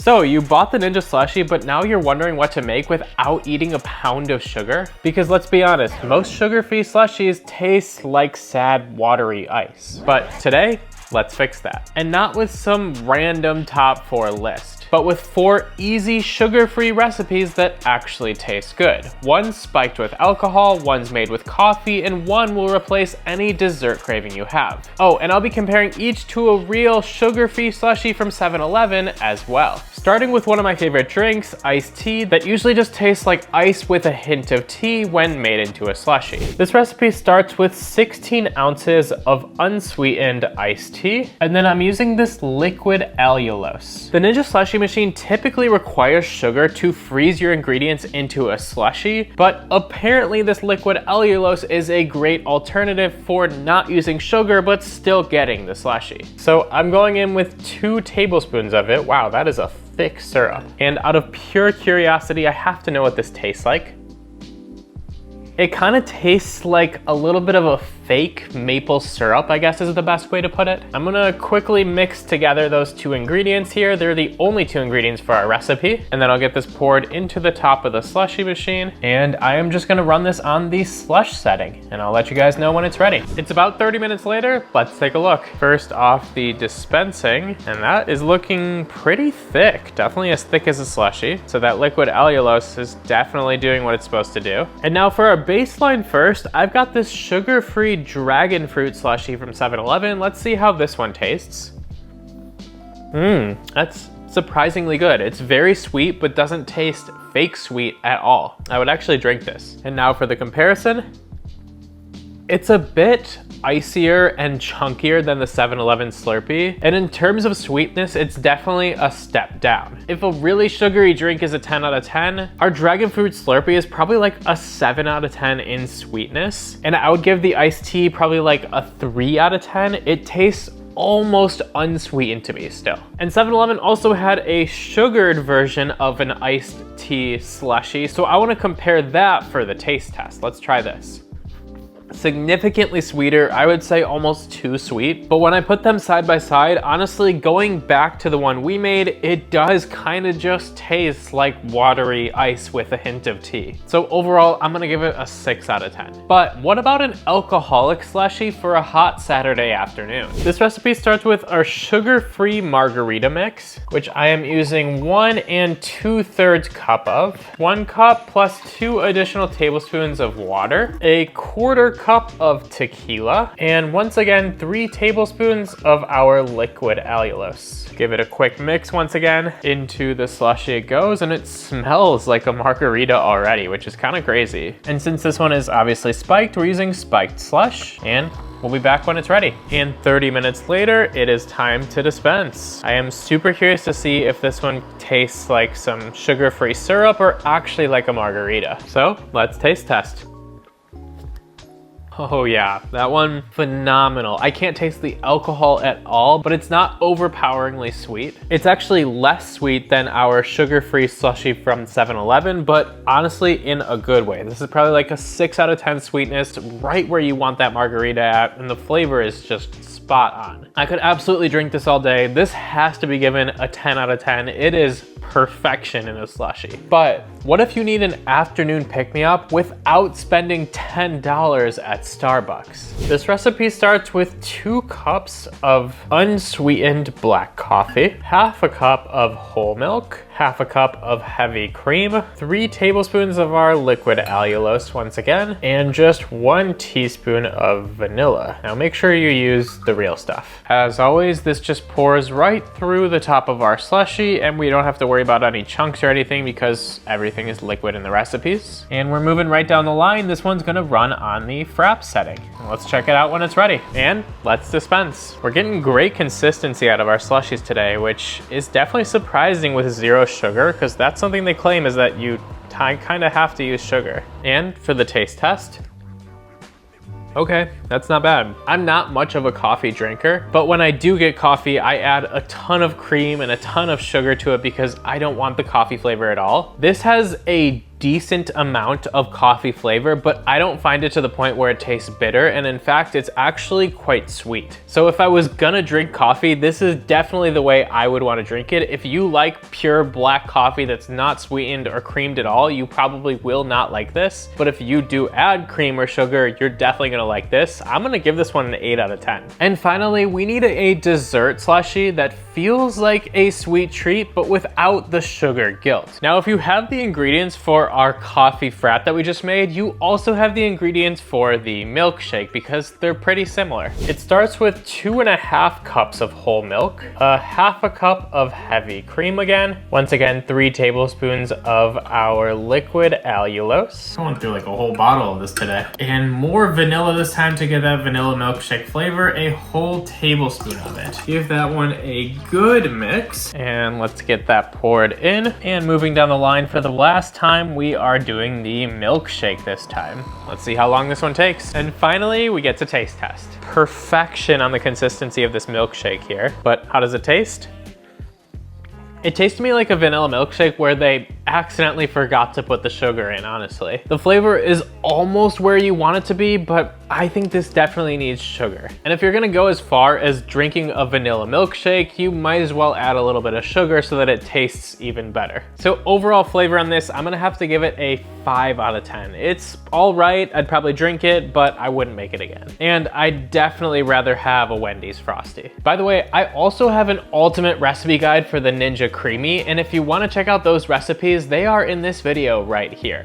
So you bought the Ninja Slushie, but now you're wondering what to make without eating a pound of sugar? Because let's be honest, most sugar-free slushies taste like sad watery ice. But today, let's fix that. And not with some random top 4 list, but with 4 easy sugar-free recipes that actually taste good. One's spiked with alcohol, one's made with coffee, and one will replace any dessert craving you have. Oh, and I'll be comparing each to a real sugar-free slushie from 7-Eleven as well. Starting with one of my favorite drinks, iced tea, that usually just tastes like ice with a hint of tea when made into a slushie. This recipe starts with 16 ounces of unsweetened iced tea, and then I'm using this liquid allulose. The Ninja Slushie Machine typically requires sugar to freeze your ingredients into a slushie, but apparently this liquid allulose is a great alternative for not using sugar but still getting the slushie. So I'm going in with 2 tablespoons of it. Wow, that is a thick syrup. And out of pure curiosity, I have to know what this tastes like. It kind of tastes like a little bit of a fake maple syrup, I guess is the best way to put it. I'm gonna quickly mix together those 2 ingredients here. They're the only 2 ingredients for our recipe. And then I'll get this poured into the top of the slushie machine. And I am just gonna run this on the slush setting, and I'll let you guys know when it's ready. It's about 30 minutes later. Let's take a look. First off, the dispensing, and that is looking pretty thick. Definitely as thick as a slushie. So that liquid allulose is definitely doing what it's supposed to do. And now for our baseline first, I've got this sugar-free dragon fruit slushie from 7-Eleven. Let's see how this one tastes. That's surprisingly good. It's very sweet, but doesn't taste fake sweet at all. I would actually drink this. And now for the comparison. It's a bit icier and chunkier than the 7-Eleven Slurpee. And in terms of sweetness, it's definitely a step down. If a really sugary drink is a 10 out of 10, our dragon fruit Slurpee is probably like a 7 out of 10 in sweetness. And I would give the iced tea probably like a 3 out of 10. It tastes almost unsweetened to me still. And 7-Eleven also had a sugared version of an iced tea slushie. So I want to compare that for the taste test. Let's try this. Significantly sweeter, I would say almost too sweet. But when I put them side by side, honestly, going back to the one we made, it does kind of just taste like watery ice with a hint of tea. So overall, I'm gonna give it a 6 out of 10. But what about an alcoholic slushie for a hot Saturday afternoon? This recipe starts with our sugar-free margarita mix, which I am using 1 2/3 cup of. 1 cup plus 2 additional tablespoons of water, a 1/4 cup of tequila, and once again 3 tablespoons of our liquid allulose. Give it a quick mix once again. Into the slushie it goes, and it smells like a margarita already, which is kind of crazy. And since this one is obviously spiked, we're using spiked slush, and we'll be back when it's ready. And 30 minutes later, it is time to dispense. I am super curious to see if this one tastes like some sugar-free syrup or actually like a margarita. So let's taste test. Oh yeah, that one, phenomenal. I can't taste the alcohol at all, but it's not overpoweringly sweet. It's actually less sweet than our sugar-free slushie from 7-Eleven, but honestly in a good way. This is probably like a 6 out of 10 sweetness, right where you want that margarita at, and the flavor is just spot on. I could absolutely drink this all day. This has to be given a 10 out of 10. It is perfection in a slushie. But what if you need an afternoon pick-me-up without spending $10 at Starbucks? This recipe starts with 2 cups of unsweetened black coffee, 1/2 cup of whole milk, 1/2 cup of heavy cream, 3 tablespoons of our liquid allulose once again, and just 1 teaspoon of vanilla. Now make sure you use the real stuff. As always, this just pours right through the top of our slushie, and we don't have to worry about any chunks or anything because everything is liquid in the recipes. And we're moving right down the line. This one's gonna run on the Frappe setting. Let's check it out when it's ready. And let's dispense. We're getting great consistency out of our slushies today, which is definitely surprising with 0 sugar, because that's something they claim is that you kind of have to use sugar. And for the taste test, okay, that's not bad. I'm not much of a coffee drinker, but when I do get coffee, I add a ton of cream and a ton of sugar to it because I don't want the coffee flavor at all. This has a decent amount of coffee flavor, but I don't find it to the point where it tastes bitter, and in fact, it's actually quite sweet. So if I was gonna drink coffee, this is definitely the way I would want to drink it. If you like pure black coffee that's not sweetened or creamed at all, you probably will not like this. But if you do add cream or sugar, you're definitely gonna like this. I'm gonna give this one an 8 out of 10. And finally, we need a dessert slushie that feels like a sweet treat, but without the sugar guilt. Now, if you have the ingredients for our coffee frappe that we just made, you also have the ingredients for the milkshake because they're pretty similar. It starts with 2.5 cups of whole milk, a half a cup of heavy cream again, once again 3 tablespoons of our liquid allulose. I went through like a whole bottle of this today. And more vanilla this time to get that vanilla milkshake flavor, a whole tablespoon of it. Give that one a good mix, and let's get that poured in. And moving down the line for the last time, we are doing the milkshake this time. Let's see how long this one takes. And finally, we get to taste test. Perfection on the consistency of this milkshake here. But how does it taste? It tastes to me like a vanilla milkshake where they accidentally forgot to put the sugar in, honestly. The flavor is almost where you want it to be, but I think this definitely needs sugar. And if you're gonna go as far as drinking a vanilla milkshake, you might as well add a little bit of sugar so that it tastes even better. So overall flavor on this, I'm gonna have to give it a 5 out of 10. It's all right, I'd probably drink it, but I wouldn't make it again. And I'd definitely rather have a Wendy's Frosty. By the way, I also have an ultimate recipe guide for the Ninja Creamy, and if you wanna check out those recipes, they are in this video right here.